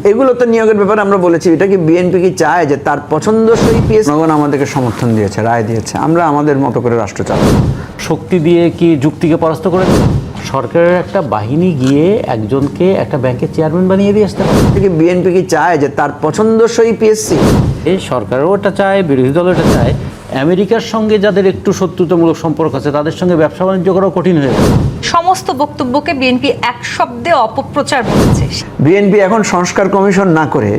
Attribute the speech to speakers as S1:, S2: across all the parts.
S1: এগুলো তো নিয়োগের ব্যাপারে আমরা বলেছি, এটা কি বিএনপি কি চায় যে তার পছন্দসই পিএস? জনগণ আমাদেরকে সমর্থন দিয়েছে, রায় দিয়েছে, আমরা আমাদের মতো করে রাষ্ট্র চালাবো।
S2: শক্তি দিয়ে কি যুক্তিকে পরাস্ত করে সরকারের একটা বাহিনী গিয়ে একজনকে একটা ব্যাংকের চেয়ারম্যান বানিয়ে দিয়ে আসতে পারে?
S1: এটা কি বিএনপি কি চায় যে তার পছন্দসই পিএসসি?
S2: এই সরকারও এটা চায়, বিরোধী দলও এটা চায়। আমেরিকার সঙ্গে যাদের একটু শত্রুতামূলক সম্পর্ক আছে তাদের সঙ্গে ব্যবসা বাণিজ্য করাও কঠিন হয়ে যাবে।
S3: সমস্ত বক্তব্যকে বিএনপি এক শব্দে অপপ্রচার বলেছে।
S1: বিএনপি এখন সংস্কার কমিশন না করে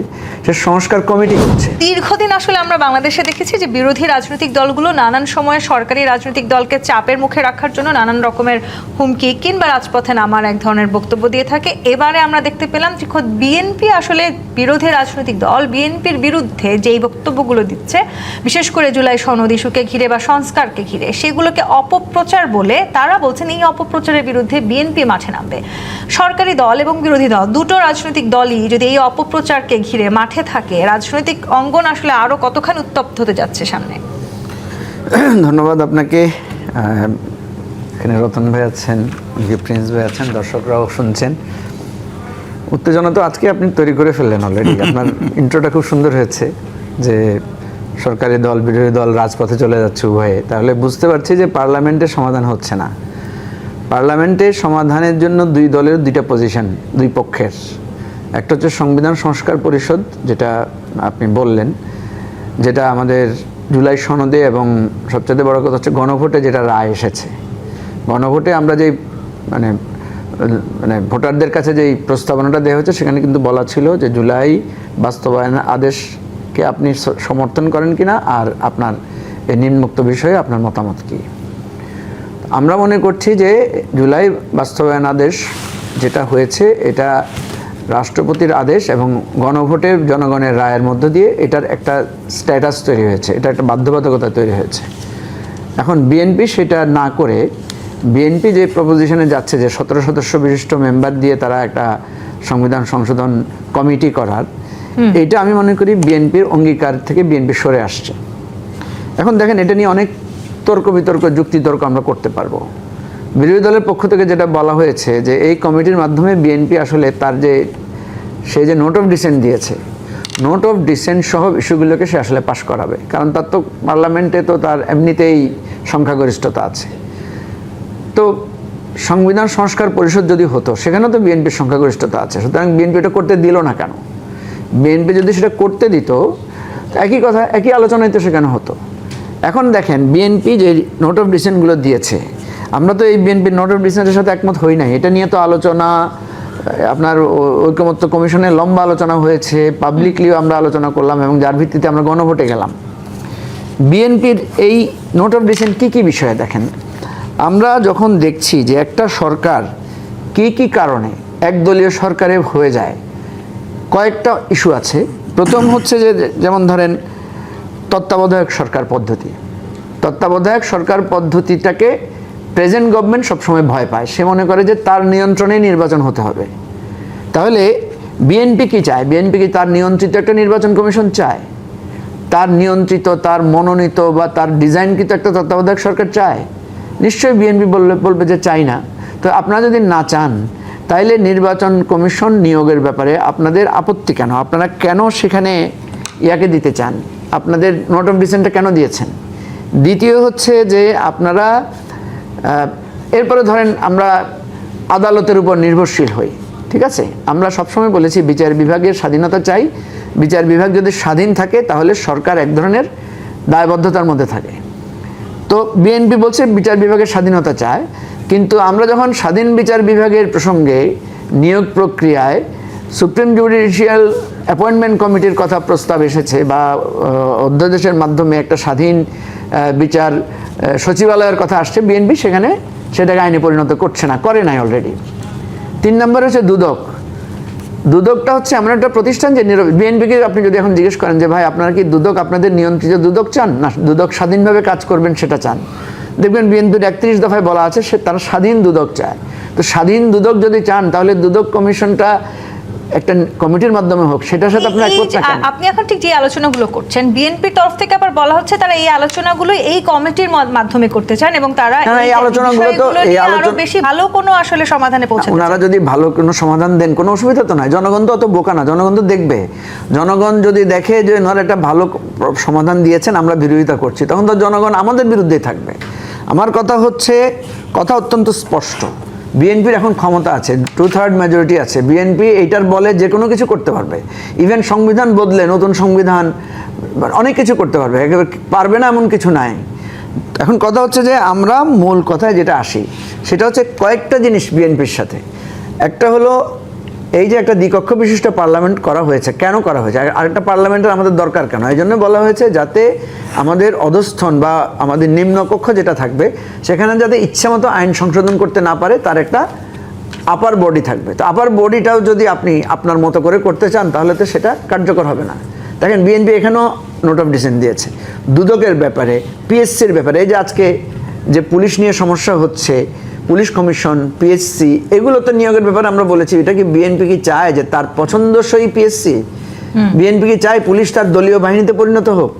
S1: সে সংস্কার কমিটি করছে।
S3: দীর্ঘদিন আসলে আমরা বাংলাদেশে দেখেছি যে বিরোধী রাজনৈতিক দলগুলো নানান সময়ে সরকারি রাজনৈতিক দলকে চাপের মুখে রাখার জন্য নানান রকমের হুমকি কিংবা রাজপথে নামার এক ধরনের বক্তব্য দিয়ে থাকে। এবারে আমরা দেখতে পেলাম যে খোদ বিএনপি আসলে বিরোধী রাজনৈতিক দল বিএনপির বিরুদ্ধে যেই বক্তব্যগুলো দিচ্ছে, বিশেষ করে জুলাই সনদ ইস্যুকে ঘিরে বা সংস্কারকে ঘিরে, সেগুলোকে অপপ্রচার বলে তারা বলছেন এই অপপ্রচারের বিরুদ্ধে বিএনপি মাঠে নামবে। সরকারি দল এবং বিরোধী দল দুটো রাজনৈতিক দলই যদি এই অপপ্রচারকে ঘিরে মাঠে থাকে, রাজনৈতিক অঙ্গন আসলে আরো কতখানি উত্তপ্ত হতে যাচ্ছে সামনে।
S1: ধন্যবাদ আপনাকে। এখানে রতন ভাই আছেন, প্রিন্স ভাই আছেন, দর্শকরাও শুনছেন। উত্তেজনা তো আজকে আপনি তৈরি করে ফেললেন অলরেডি। আপনার ইন্ট্রোটা খুব সুন্দর হয়েছে যে সরকারি দল বিরোধী দল রাজপথে চলে যাচ্ছে উভয়ে। তাহলে বুঝতে পারছি যে পার্লামেন্টের সমাধান হচ্ছে না। পার্লামেন্টের সমাধানের জন্য দুই দলের দুইটা পজিশন, দুই পক্ষের। একটা হচ্ছে সংবিধান সংস্কার পরিষদ, যেটা আপনি বললেন, যেটা আমাদের জুলাই সনদে এবং সবচেয়ে বড় কথা হচ্ছে গণভোটে যেটা রায় এসেছে। গণভোটে আমরা যেই মানে ভোটারদের কাছে যেই প্রস্তাবনাটা দেওয়া হয়েছে সেখানে কিন্তু বলা ছিল যে জুলাই বাস্তবায়ন আদেশকে আপনি সমর্থন করেন কিনা, আর আপনার এই নিম্নোক্ত বিষয়ে আপনার মতামত কী। আমরা মনে করছি যে জুলাই বাস্তবায়ন আদেশ যেটা হয়েছে এটা রাষ্ট্রপতির আদেশ এবং গণভোটের জনগণের রায়ের মধ্য দিয়ে এটার একটা স্ট্যাটাস তৈরি হয়েছে, এটা একটা বাধ্যবাধকতা তৈরি হয়েছে। এখন বিএনপি সেটা না করে বিএনপি যে প্রপোজিশনে যাচ্ছে যে 17 সদস্য বিশিষ্ট মেম্বার দিয়ে তারা একটা সংবিধান সংশোধন কমিটি করার, এটা আমি মনে করি বিএনপির অঙ্গীকার থেকে বিএনপি সরে আসছে। এখন দেখেন, এটা নিয়ে অনেক তর্ক বিতর্ক যুক্তিতর্ক আমরা করতে পারবো। বিরোধী দলের পক্ষ থেকে যেটা বলা হয়েছে যে এই কমিটির মাধ্যমে বিএনপি আসলে তার সে যে নোট অফ ডিসেন্ট দিয়েছে, নোট অফ ডিসেন্ট সহ ইস্যুগুলোকে সে আসলে পাশ করাবে, কারণ তার তো পার্লামেন্টে তো তার এমনিতেই সংখ্যাগরিষ্ঠতা আছে। তো সংবিধান সংস্কার পরিষদ যদি হতো সেখানেও তো বিএনপির সংখ্যাগরিষ্ঠতা আছে, সুতরাং বিএনপি এটা করতে দিল না কেন? বিএনপি যদি সেটা করতে দিত একই কথা, একই আলোচনায় তো সেখানে হতো। এখন দেখেন, বিএনপি যে নোট অফ ডিসেন্টগুলো দিয়েছে, আমরা তো এই বিএনপির নোট অফ ডিসেন্টের সাথে একমত হই নাই। এটা নিয়ে তো আলোচনা আপনার ঐকমত্য কমিশনে লম্বা আলোচনা হয়েছে, পাবলিকলিও আমরা আলোচনা করলাম এবং যার ভিত্তিতে আমরা গণভোটে গেলাম। বিএনপির এই নোট অফ ডিসেন্ট কী কী বিষয়ে দেখেন, আমরা যখন দেখছি যে একটা সরকার কী কী কারণে একদলীয় সরকারে হয়ে যায়, কয়েকটা ইস্যু আছে। প্রথম হচ্ছে যে যেমন ধরেন তত্ত্বাবধায়ক সরকার পদ্ধতি। তত্ত্বাবধায়ক সরকার পদ্ধতিটাকে প্রেজেন্ট গভর্নমেন্ট সবসময় ভয় পায়, সে মনে করে যে তার নিয়ন্ত্রণে নির্বাচন হতে হবে। তাহলে বিএনপি কি চায়? বিএনপি কি তার নিয়ন্ত্রিত একটা নির্বাচন কমিশন চায়? তার নিয়ন্ত্রিত, তার মনোনীত বা তার ডিজাইনকৃত একটা তত্ত্বাবধায়ক সরকার চায়? নিশ্চয়ই বিএনপি বলবে যে চাই না। তো আপনারা যদি না চান তাইলে নির্বাচন কমিশন নিয়োগের ব্যাপারে আপনাদের আপত্তি কেন? আপনারা কেন সেখানে ইয়াকে দিতে চান? আপনাদের নোট অফ ডিসেন্টটা কেন দিয়েছেন? দ্বিতীয় হচ্ছে যে আপনারা এরপরে ধরেন আমরা আদালতের উপর নির্ভরশীল হই, ঠিক আছে? আমরা সবসময় বলেছি বিচার বিভাগের স্বাধীনতা চাই। বিচার বিভাগ যদি স্বাধীন থাকে তাহলে সরকার এক ধরনের দায়বদ্ধতার মধ্যে থাকে। তো বিএনপি বলছে বিচার বিভাগের স্বাধীনতা চায়, কিন্তু আমরা যখন স্বাধীন বিচার বিভাগের প্রসঙ্গে নিয়োগ প্রক্রিয়ায় সুপ্রিম জুডিশিয়াল অ্যাপয়েন্টমেন্ট কমিটির কথা প্রস্তাব এসেছে বা অধ্যাদেশের মাধ্যমে একটা স্বাধীন বিচার সচিবালয়ের কথা আসছে, বিএনপি সেখানে সেটাকে আইনে পরিণত করছে না, করে নাই অলরেডি। 3 নম্বর হচ্ছে দুদক। দুদকটা হচ্ছে এমন একটা প্রতিষ্ঠান যে বিএনপিকে আপনি যদি এখন জিজ্ঞেস করেন যে ভাই আপনারা কি দুদক আপনাদের নিয়ন্ত্রিত দুদক চান না দুদক স্বাধীনভাবে কাজ করবেন সেটা চান, দেখবেন বিএনপির 31 দফায় বলা আছে তারা স্বাধীন দুদক চায়। তো স্বাধীন দুদক যদি চান তাহলে দুদক কমিশনটা একটা কমিটির মাধ্যমে হোক, সেটার সাথে আপনার একমত না কেন?
S3: আপনি এখন ঠিক যে আলোচনাগুলো করছেন, বিএনপির তরফ থেকে আবার বলা হচ্ছে তারা এই আলোচনাগুলো এই কমিটির মাধ্যমে করতে চান এবং তারা
S1: এই আলোচনাগুলো তো
S3: আরো বেশি ভালো কোনো আসলে সমাধানে পৌঁছাতে চান।
S1: ওনারা যদি ভালো কোনো সমাধান দেন কোনো অসুবিধা তো নাই, জনগণ তো অত বোকা না, জনগণ তো দেখবে। জনগণ যদি দেখে যে ওনারা একটা ভালো সমাধান দিয়েছেন, আমরা বিরোধিতা করছি, তখন তো জনগণ আমাদের বিরুদ্ধেই থাকবে। আমার কথা হচ্ছে, কথা অত্যন্ত স্পষ্ট, বিএনপির এখন ক্ষমতা আছে, 2/3 মেজরিটি আছে, বিএনপি এইটার বলে যে কোনো কিছু করতে পারবে, ইভেন সংবিধান বদলে নতুন সংবিধান অনেক কিছু করতে পারবে, একেবারে পারবে না এমন কিছু নাই। এখন কথা হচ্ছে যে আমরা মূল কথায় যেটা আসি, সেটা হচ্ছে কয়েকটা জিনিস বিএনপির সাথে। একটা হলো এই যে একটা দ্বিকক্ষ বিশিষ্ট পার্লামেন্ট করা হয়েছে, কেন করা হয়েছে, আরেকটা পার্লামেন্টের আমাদের দরকার কেন? এই জন্য বলা হয়েছে যাতে আমাদের অধস্থন বা আমাদের নিম্নকক্ষ যেটা থাকবে সেখানে যাতে ইচ্ছামতো আইন সংশোধন করতে না পারে, তার একটা আপার বডি থাকবে। তো আপার বডিটাও যদি আপনি আপনার মতো করে করতে চান তাহলে তো সেটা কার্যকর হবে না। দেখেন বিএনপি এখানেও নোট অফ ডিসেন্ট দিয়েছে দুদকের ব্যাপারে, পিএসসির ব্যাপারে। এই যে আজকে যে পুলিশ নিয়ে সমস্যা হচ্ছে, পুলিশ কমিশন, পিএসসি, এগুলো তো নিয়োগের ব্যাপারে আমরা বলেছি, এটা কি বিএনপি কি চায় যে তার পছন্দসই পিএসসি? বিএনপি কি চায় পুলিশ তার দলীয় বাহিনীতে পরিণত হোক?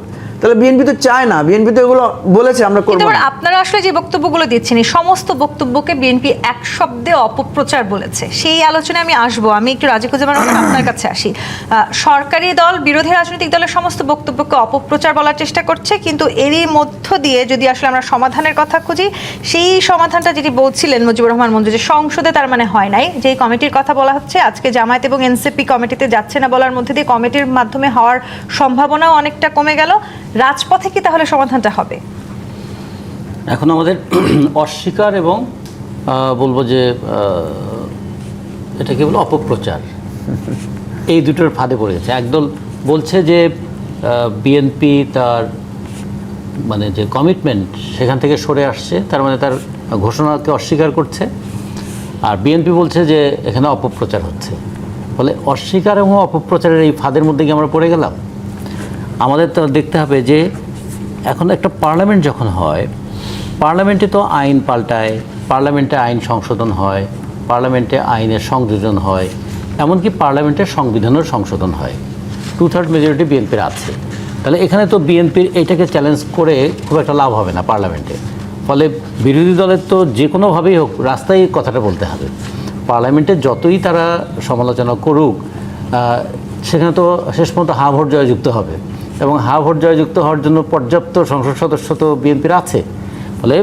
S1: তাহলে বিএনপি তো চায় না, বিএনপি তো এগুলো বলেছে আমরা করব না।
S3: আপনারা আসলে যে বক্তব্যগুলো দিচ্ছেন এই সমস্ত বক্তব্যকে বিএনপি এক শব্দে অপপ্রচার বলেছে। সেই আলোচনায় আমি আসবো, আমি একটু রাজিকুজ্জামান আপনার কাছে আসি। সরকারি দল বিরোধী রাজনৈতিক দলের সমস্ত বক্তব্যকে অপপ্রচার বলার চেষ্টা করছে, কিন্তু এরই মধ্য দিয়ে যদি আসলে আমরা সমাধানের কথা খুঁজি, সেই সমাধানটা যেটি বলছিলেন মুজিবুর রহমান মঞ্জু, যে সংসদে তার মানে হয় নাই, যে কমিটির কথা বলা হচ্ছে, আজকে জামায়াত এবং এনসিপি কমিটিতে যাচ্ছে না বলার মধ্যে দিয়ে কমিটির মাধ্যমে হওয়ার সম্ভাবনাও অনেকটা কমে গেল। রাজপথে কি তাহলে সমাধানটা হবে?
S2: এখন আমাদের অস্বীকার এবং বলবো যে এটা কেবল অপপ্রচার, এই দুটোর ফাঁদে পড়ে গেছে। একদল বলছে যে বিএনপি তার মানে যে কমিটমেন্ট সেখান থেকে সরে আসছে, তার মানে তার ঘোষণাকে অস্বীকার করছে, আর বিএনপি বলছে যে এখানে অপপ্রচার হচ্ছে। ফলে অস্বীকার এবং অপপ্রচারের এই ফাঁদের মধ্যে কি আমরা পড়ে গেলাম? আমাদের তো দেখতে হবে যে এখন একটা পার্লামেন্ট যখন হয়, পার্লামেন্টে তো আইন পাল্টায়, পার্লামেন্টে আইন সংশোধন হয়, পার্লামেন্টে আইনের সংযোজন হয়, এমনকি পার্লামেন্টের সংবিধানের সংশোধন হয়। 2/3 মেজরিটি বিএনপির আছে। তাহলে এখানে তো বিএনপির এইটাকে চ্যালেঞ্জ করে খুব একটা লাভ হবে না পার্লামেন্টে। ফলে বিরোধী দলের তো যে কোনোভাবেই হোক রাস্তায় কথাটা বলতে হবে। পার্লামেন্টে যতই তারা সমালোচনা করুক, সেখানে তো শেষ পর্যন্ত হা ভোট জয়যুক্ত হবে, এবং হা ভোট জয়যুক্ত হওয়ার জন্য পর্যাপ্ত সংসদ সদস্য তো বিএনপির আছে। ফলে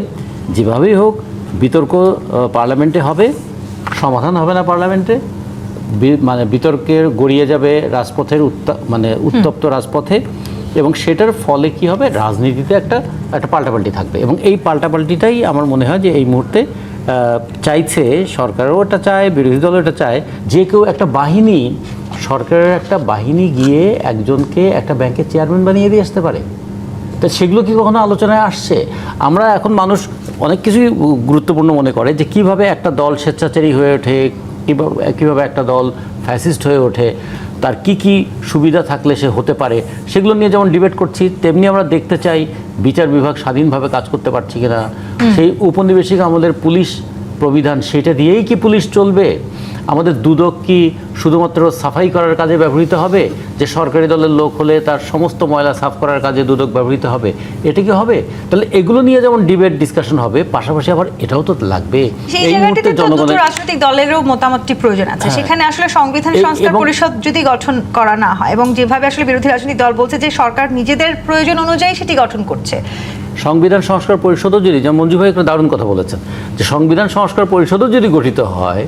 S2: যেভাবেই হোক বিতর্ক পার্লামেন্টে হবে, সমাধান হবে না পার্লামেন্টে, মানে বিতর্কের গড়িয়ে যাবে রাজপথের উত্তপ্ত রাজপথে, এবং সেটার ফলে কি হবে, রাজনীতিতে একটা পাল্টাপাল্টি থাকবে। এবং এই পাল্টাপাল্টিটাই আমার মনে হয় যে এই মুহূর্তে চাইছে, সরকারও এটা চায়, বিরোধী দলও এটা চায়, যে কেউ একটা বাহিনী, সরকারের একটা বাহিনী গিয়ে একজনকে একটা ব্যাংকের চেয়ারম্যান বানিয়ে দিয়ে আসতে পারে। তো সেগুলো কি কখনো আলোচনায় আসছে? আমরা এখন মানুষ অনেক কিছুই গুরুত্বপূর্ণ মনে করে, যে কিভাবে একটা দল স্বেচ্ছাচারী হয়ে ওঠে, কীভাবে একটা দল ফ্যাসিস্ট হয়ে ওঠে, তার কি কি সুবিধা থাকলে সে হতে পারে, সেগুলো নিয়ে যেমন ডিবেট করছি, তেমনি আমরা দেখতে চাই বিচার বিভাগ স্বাধীনভাবে কাজ করতে পারছি কিনা, সেই উপনিবেশিক আমলের পুলিশ প্রবিধান, সেটা দিয়েই কি পুলিশ চলবে? আমাদের দুদক কি শুধুমাত্র সাফাই করার কাজে ব্যবহৃত হবে, যে সরকারি দলের লোক হলে তার সমস্ত ময়লা সাফ করার কাজে দুদক ব্যবহৃত হবে? এটা কি হবে? তাহলে এগুলো নিয়ে যেমন ডিবেট ডিসকাশন হবে, পাশাপাশি আবার এটাও তো লাগবে এই মুহূর্তে জনগণের
S3: রাজনৈতিক দলেরও মতামতটি প্রয়োজন আছে। সেখানে আসলে সংবিধান সংস্কার পরিষদ যদি গঠন করা না হয়, এবং যেভাবে আসলে বিরোধী রাজনৈতিক দল বলছে যে সরকার নিজেদের প্রয়োজন অনুযায়ী সেটি গঠন করছে,
S2: সংবিধান সংস্কার পরিষদও যদি, যেমন মঞ্জু ভাই একটা দারুণ কথা বলেছেন, যে সংবিধান সংস্কার পরিষদও যদি গঠিত হয়,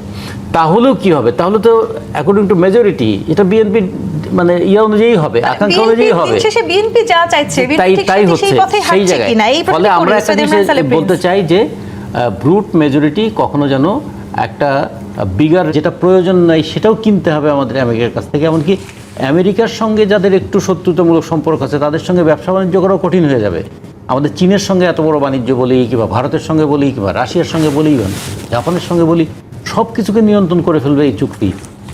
S2: তাহলেও কি হবে? তাহলে তো অ্যাকর্ডিং টু মেজরিটি এটা বিএনপি মানে অনুযায়ী হবে, আকাঙ্ক্ষা অনুযায়ী হবে।
S3: বিএনপি যা চাইছে
S2: তাই হচ্ছে সেই জায়গায়। ফলে আমরা একটা জিনিস বলতে চাই যে ব্রুট মেজরিটি কখনো যেন একটা বিগার, যেটা প্রয়োজন নাই সেটাও কিনতে হবে আমাদের আমেরিকার কাছ থেকে। এমনকি আমেরিকার সঙ্গে যাদের একটু শত্রুতামূলক সম্পর্ক আছে, তাদের সঙ্গে ব্যবসা বাণিজ্য করাও কঠিন হয়ে যাবে। আমাদের চীনের সঙ্গে এত বড় বাণিজ্য বলি, কিংবা ভারতের সঙ্গে বলি, কিংবা রাশিয়ার সঙ্গে বলি, জাপানের সঙ্গে বলি, সব কিছুকে নিয়ন্ত্রণ করে ফেলবে এই চুক্তি।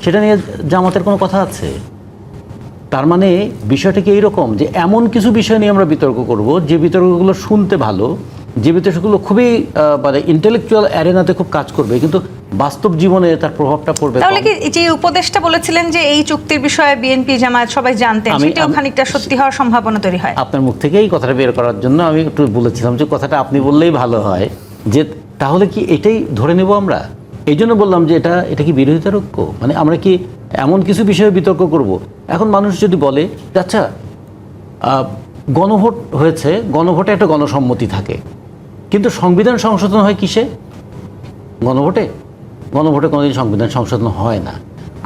S2: সেটা নিয়ে জামাতের কোনো কথা আছে? তার মানে বিষয়টা কি এইরকম, যে এমন কিছু বিষয় নিয়ে আমরা বিতর্ক করব, যে বিতর্কগুলো শুনতে ভালো, যে বিতর্কগুলো খুবই মানে ইন্টেলেকচুয়াল অ্যারেনাতে খুব কাজ করবে, কিন্তু বাস্তব জীবনে তার প্রভাবটা পড়বে
S3: তাহলে
S2: কম।
S3: কি যে উপদেশটা বলেছিলেন যে এই চুক্তির বিষয়ে বিএনপি জামায়াত সবাই জানতেন, সেটাও খানিকটা সত্যি হওয়ার সম্ভাবনা তৈরি হয়?
S2: আপনার মুখ থেকে এই কথাটা বের করার জন্য আমি একটু বলেছিলাম যে কথাটা আপনি বললেই ভালো হয়, যে তাহলে কি এটাই ধরে নেব আমরা? এই জন্য বললাম যে এটা কি বিরোধিতার ঐক্য? মানে আমরা কি এমন কিছু বিষয়ে বিতর্ক করব? এখন মানুষ যদি বলে যে আচ্ছা গণভোট হয়েছে, গণভোটে একটা গণসম্মতি থাকে, কিন্তু সংবিধান সংশোধন হয় কিসে? গণভোটে? গণভোটে কোনোদিন সংবিধান সংশোধন হয় না।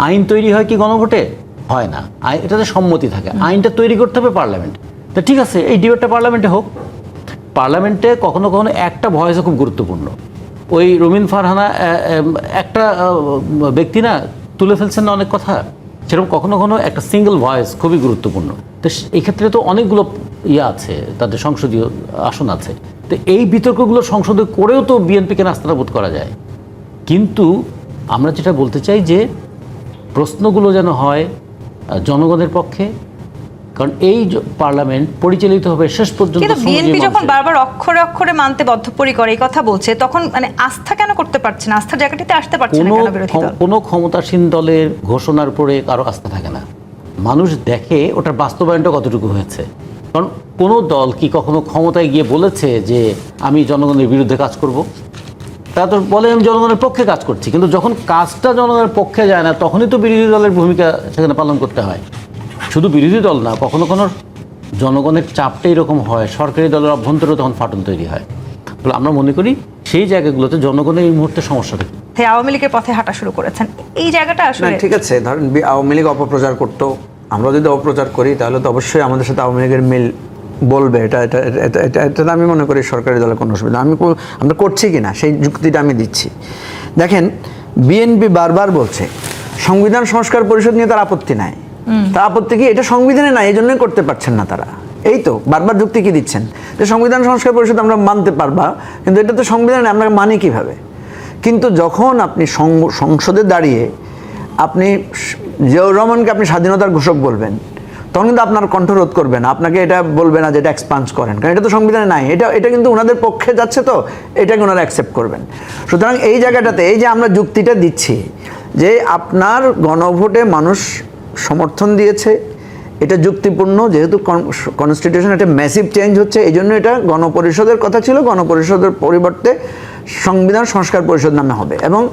S2: আইন তৈরি হয় কি গণভোটে? হয় না। এটাতে সম্মতি থাকে। আইনটা তৈরি করতে হবে পার্লামেন্ট। তা ঠিক আছে, এই ডিবেটটা পার্লামেন্টে হোক। পার্লামেন্টে কখনো কখনো একটা ভয়েসও খুব গুরুত্বপূর্ণ। ওই রুমিন ফারহানা একটা ব্যক্তি না তুলে ফেলছেন না অনেক কথা, সেরকম কখনো কখনো একটা সিঙ্গেল ভয়েস খুবই গুরুত্বপূর্ণ। তো এই ক্ষেত্রে তো অনেকগুলো আছে, তাদের সংসদীয় আসন আছে। তো এই বিতর্কগুলো সংসদে করেও তো বিএনপিকে নাস্তানাবুদ করা যায়। কিন্তু আমরা যেটা বলতে চাই যে প্রশ্নগুলো যেন হয় জনগণের পক্ষে, কারণ এই পার্লামেন্ট পরিচালিত হবে শেষ পর্যন্ত।
S3: কিন্তু বিএনপি যখন বারবার অক্ষরে অক্ষরে মানতে বদ্ধপরিকর এই কথা বলছে, তখন মানে আস্থা কেন করতে পারছে না? আস্থার জায়গাটিতে আসতে পারছে না কেন বিরোধী দল?
S2: কোনো ক্ষমতাসীন দলের ঘোষণার পরে কারো আস্থা থাকে না। মানুষ দেখে ওটার বাস্তবায়নটা কতটুকু হয়েছে। কারণ কোনো দল কি কখনো ক্ষমতায় গিয়ে বলেছে যে আমি জনগণের বিরুদ্ধে কাজ করব? তা তো বলে আমি জনগণের পক্ষে কাজ করছি, কিন্তু যখন কাজটা জনগণের পক্ষে যায় না, তখনই তো বিরোধী দলের ভূমিকা সেখানে পালন করতে হয়। শুধু বিরোধী দল না, কখনো কোনো জনগণের চাপটা এরকম হয়, সরকারি দলের অভ্যন্তরে তখন ফাটল তৈরি হয়। তাহলে আমরা মনে করি সেই জায়গাগুলোতে জনগণের এই মুহূর্তে সমস্যা থাকে।
S3: আওয়ামী লীগের পথে হাঁটা শুরু করেছেন, এই জায়গাটা আসলে
S1: ঠিক আছে। ধরেন আওয়ামী লীগ অপপ্রচার করতো, আমরা যদি অপপ্রচার করি তাহলে তো অবশ্যই আমাদের সাথে আওয়ামী লীগের মিল বলবে। এটা আমি মনে করি সরকারি দলের কোনো অসুবিধা আমরা করছি কিনা সেই যুক্তিটা আমি দিচ্ছি। দেখেন, বিএনপি বারবার বলছে সংবিধান সংস্কার পরিষদ নিয়ে তার আপত্তি নাই। তার আপত্তি কি? এটা সংবিধানে নাই, এই জন্যই করতে পারছেন না তারা। এই তো বারবার যুক্তি কি দিচ্ছেন যে সংবিধান সংস্কার পরিষদ আমরা মানতে পারবা, কিন্তু এটা তো সংবিধানে আমরা মানি কিভাবে? কিন্তু যখন আপনি সংসদে দাঁড়িয়ে আপনি জিয়াউর রহমানকে আপনি স্বাধীনতার ঘোষক বলবেন, তখন কিন্তু আপনার কণ্ঠরোধ করবে না, আপনাকে এটা বলবে না যে এটা এক্সপান্স করেন, কারণ এটা তো সংবিধানে নাই। এটা কিন্তু ওনাদের পক্ষে যাচ্ছে, তো এটাকে ওনারা অ্যাকসেপ্ট করবেন। সুতরাং এই জায়গাটাতে এই যে আমরা যুক্তিটা দিচ্ছি যে আপনার গণভোটে মানুষ সমর্থন দিয়েছে, এটা যুক্তিপূর্ণ, যেহেতু কনস্টিটিউশন একটা ম্যাসিভ চেঞ্জ হচ্ছে, এই জন্য এটা গণপরিষদের কথা ছিল, গণপরিষদের পরিবর্তে সংবিধান সংস্কার পরিষদ নামে হবে। এবং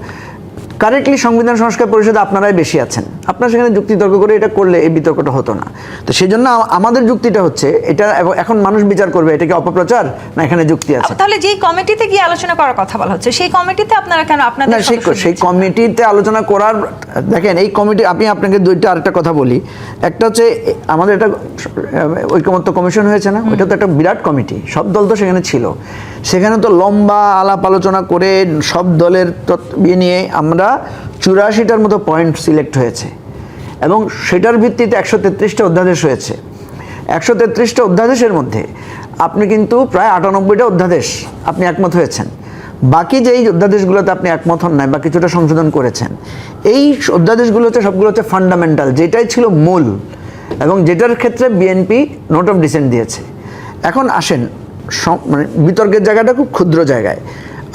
S1: কারেক্টলি সংবিধান সংস্কার পরিষদে আপনারাই বেশি আছেন, আপনারা সেখানে যুক্তিতর্ক করে এটা করলে এই বিতর্কটা হতো না। তো সেই জন্য আমাদের যুক্তিটা হচ্ছে এটা এখন মানুষ বিচার করবে এটা কি অপপ্রচার না এখানে যুক্তি আছে।
S3: তাহলে যেই কমিটিতে গিয়ে আলোচনা করার কথা বলা হচ্ছে, সেই কমিটিতে আপনারা কেন আপনাদের
S1: না, সেই কমিটিতে আলোচনা করার, দেখেন এই কমিটি, আমি আপনাকে আরেকটা কথা বলি। একটা হচ্ছে আমাদের একটা ঐকমত্য কমিশন হয়েছে না, ওইটা তো একটা বিরাট কমিটি, সব দল তো সেখানে ছিল। সেখানে তো লম্বা আলাপ আলোচনা করে সব দলের নিয়ে আমরা 84টার মতো পয়েন্ট সিলেক্ট হয়েছে, এবং সেটার ভিত্তিতে 133টা অধ্যাদেশ হয়েছে। 133টা অধ্যাদেশের মধ্যে আপনি কিন্তু প্রায় 98টা অধ্যাদেশ আপনি একমত হয়েছেন। বাকি যেই অধ্যাদেশগুলোতে আপনি একমত হন নাই বা কিছুটা সংশোধন করেছেন, এই অধ্যাদেশগুলোতে সবগুলো হচ্ছে ফান্ডামেন্টাল, যেটাই ছিল মূল, এবং যেটার ক্ষেত্রে বিএনপি নোট অফ ডিসেন্ট দিয়েছে। এখন আসেন, মানে বিতর্কের জায়গাটা খুব ক্ষুদ্র জায়গায়।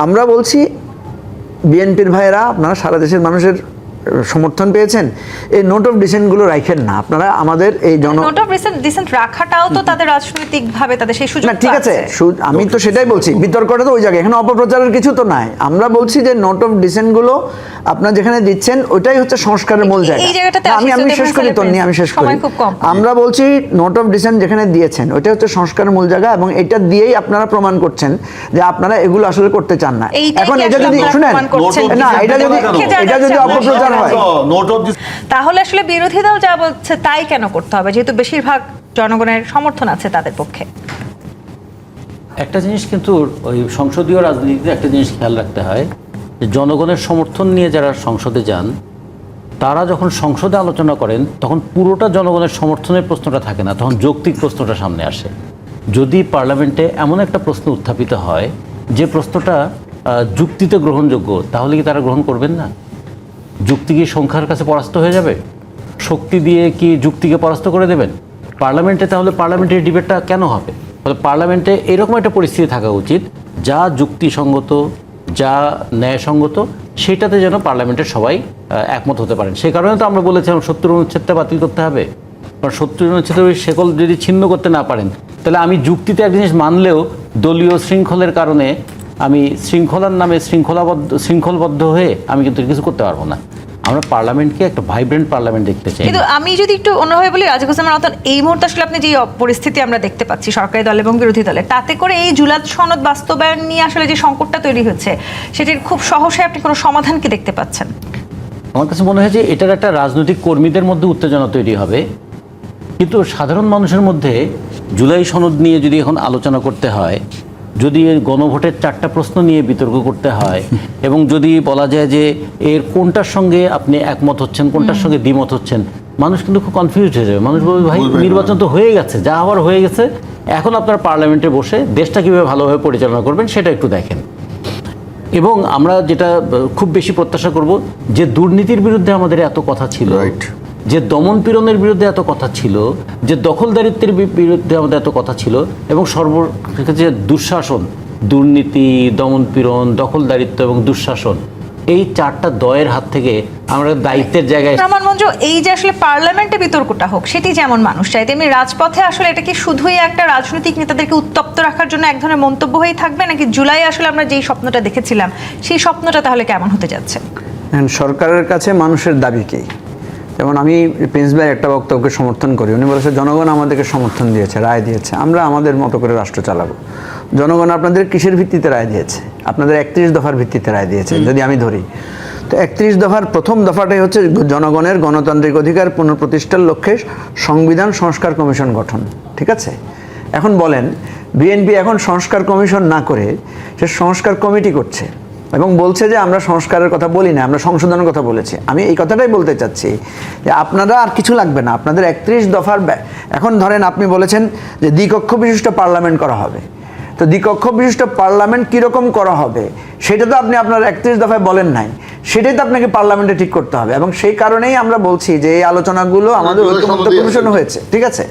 S1: আমরা বলছি বিএনপির ভাইয়েরা, আপনারা সারা দেশের মানুষের সমর্থন পেয়েছেন, এই নোট অফ ডিসেন্টগুলো রাখেন না আপনারা। আমাদের এই
S3: নোট অফ ডিসেন্ট রাখাটাও তো তাদের রাজনৈতিকভাবে তাদের সেই সুযোগ,
S1: ঠিক আছে, আমি তো সেটাই বলছি, বিতর্কটা তো ওই জায়গায়, এখানে অপপ্রচারের কিছু তো নাই। আমরা বলছি যে নোট অফ ডিসেন্টগুলো আপনারা যেখানে দিচ্ছেন ওইটাই হচ্ছে সংস্কারের মূল জায়গা। আমি শেষ করি তো, আমি শেষ করি। আমরা বলছি নোট অফ ডিসেন্ট যেখানে দিয়েছেন ওইটা হচ্ছে সংস্কারের মূল জায়গা, এবং এটা দিয়েই আপনারা প্রমাণ করছেন যে আপনারা এগুলো আসলে করতে চান না। এখন এটা যদি শুনেন না, এটা যদি অপপ্রচার হয়,
S3: তাহলে আসলে বিরোধী দল যা বলছে তাই কেন করতে হবে, যেহেতু বেশিরভাগ জনগণের সমর্থন আছে তাদের পক্ষে?
S2: একটা জিনিস কিন্তু ওই সংসদীয় রাজনীতিতে একটা জিনিস খেয়াল রাখতে হয়, যে জনগণের সমর্থন নিয়ে যারা সংসদে যান, তারা যখন সংসদে আলোচনা করেন তখন পুরোটা জনগণের সমর্থনের প্রশ্নটা থাকে না, তখন যৌক্তিক প্রশ্নটা সামনে আসে। যদি পার্লামেন্টে এমন একটা প্রশ্ন উত্থাপিত হয় যে প্রশ্নটা যুক্তিতে গ্রহণযোগ্য, তাহলে কি তারা গ্রহণ করবেন না? যুক্তি কি সংখ্যার কাছে পরাস্ত হয়ে যাবে? শক্তি দিয়ে কি যুক্তিকে পরাস্ত করে দেবেন পার্লামেন্টে? তাহলে পার্লামেন্টের ডিবেটটা কেন হবে? ফলে পার্লামেন্টে এরকম একটা পরিস্থিতি থাকা উচিত যা যুক্তিসঙ্গত, যা ন্যায়সঙ্গত সেটাতে যেন পার্লামেন্টের সবাই একমত হতে পারেন। সেই কারণে তো আমরা বলেছিলাম 70 অনুচ্ছেদটা বাতিল করতে হবে। কারণ 70 অনুচ্ছেদের ওই শেকল যদি ছিন্ন করতে না পারেন, তাহলে আমি যুক্তিতে এক জিনিস মানলেও দলীয় শৃঙ্খলের কারণে আমি শৃঙ্খলার নামে শৃঙ্খলবদ্ধ হয়ে আমি কিন্তু কিছু করতে পারবো না। আমরা পার্লামেন্টকে একটা ভাইব্রেন্ট পার্লামেন্ট দেখতে চাই।
S3: কিন্তু আমি যদি একটু অন্যভাবে বলি, রাজীব হোসেন রতন, এই মুহূর্তে আসলে আপনি যে পরিস্থিতি আমরা দেখতে পাচ্ছি সরকারি দল এবং বিরোধী দলে, তাতে করে এই জুলাত সনদ বাস্তবায়ন নিয়ে আসলে যে সংকটটা তৈরি হচ্ছে সেটির খুব সহসায় আপনি কোনো সমাধান কি দেখতে পাচ্ছেন?
S2: আমার কাছে মনে হয় যে এটার একটা রাজনৈতিক কর্মীদের মধ্যে উত্তেজনা তৈরি হবে, কিন্তু সাধারণ মানুষের মধ্যে জুলাই সনদ নিয়ে যদি এখন আলোচনা করতে হয়, যদি এর গণভোটের 4টা প্রশ্ন নিয়ে বিতর্ক করতে হয় এবং যদি বলা যায় যে এর কোনটার সঙ্গে আপনি একমত হচ্ছেন, কোনটার সঙ্গে দ্বিমত হচ্ছেন, মানুষ কিন্তু খুব কনফিউজ হয়ে যাবে। মানুষ বলবে ভাই নির্বাচন তো হয়ে গেছে, যা হওয়ার হয়ে গেছে, এখন আপনার পার্লামেন্টে বসে দেশটা কীভাবে ভালোভাবে পরিচালনা করবেন সেটা একটু দেখেন। এবং আমরা যেটা খুব বেশি প্রত্যাশা করব, যে দুর্নীতির বিরুদ্ধে আমাদের এত কথা ছিল, যে দমন পীড়নের বিরুদ্ধে এত কথা ছিল, যে দখলদারিত্বের বিরুদ্ধে আমাদের এত কথা ছিল, এবং যে দুঃশাসন, দুর্নীতি, দমন পীড়ন, দখলদারিত্ব এবং দুঃশাসন, এই 4টা দয়ের হাত থেকে আমরা দায়িত্বের জায়গায়।
S3: রহমান মঞ্জু, এই যে আসলে পার্লামেন্টে বিতর্কটা হোক সেটি যেমন মানুষ চায়, তেমনি রাজপথে আসলে এটা কি শুধুই একটা রাজনৈতিক নেতাদেরকে উত্তপ্ত রাখার জন্য এক ধরনের মন্তব্য হয়েই থাকবে, নাকি জুলাই আসলে আমরা যেই স্বপ্নটা দেখেছিলাম সেই স্বপ্নটা তাহলে কেমন হতে যাচ্ছে?
S1: সরকারের কাছে মানুষের দাবি কি? যেমন আমি প্রিন্স ভাই একটা বক্তব্যকে সমর্থন করি। উনি বলেছে জনগণ আমাদেরকে সমর্থন দিয়েছে, রায় দিয়েছে, আমরা আমাদের মতো করে রাষ্ট্র চালাবো। জনগণ আপনাদের কিসের ভিত্তিতে রায় দিয়েছে? আপনাদের 31 দফার ভিত্তিতে রায় দিয়েছে যদি আমি ধরি। তো 31 দফার প্রথম দফাটাই হচ্ছে জনগণের গণতান্ত্রিক অধিকার পুনঃপ্রতিষ্ঠার লক্ষ্যে সংবিধান সংস্কার কমিশন গঠন। ঠিক আছে, এখন বলেন বিএনপি এখন সংস্কার কমিশন না করে সে সংস্কার কমিটি করছে এবং বলছে যে আমরা সংস্কারের কথা বলি না, আমরা সংশোধনের কথা বলেছি। আমি এই কথাটাই বলতে চাচ্ছি যে আপনারা আর কিছু লাগবে না, আপনাদের 31 দফার এখন ধরেন আপনি বলেছেন যে দ্বিকক্ষ বিশিষ্ট পার্লামেন্ট করা হবে। তো দ্বিকক্ষ বিশিষ্ট পার্লামেন্ট কীরকম করা হবে সেটা তো আপনি আপনার 31 দফায় বলেন নাই, সেটাই তো আপনাকে পার্লামেন্টে ঠিক করতে হবে। এবং সেই কারণেই আমরা বলছি যে এই আলোচনাগুলো আমাদের ঐক্যমত্য কমিশন হয়েছে। ঠিক আছে,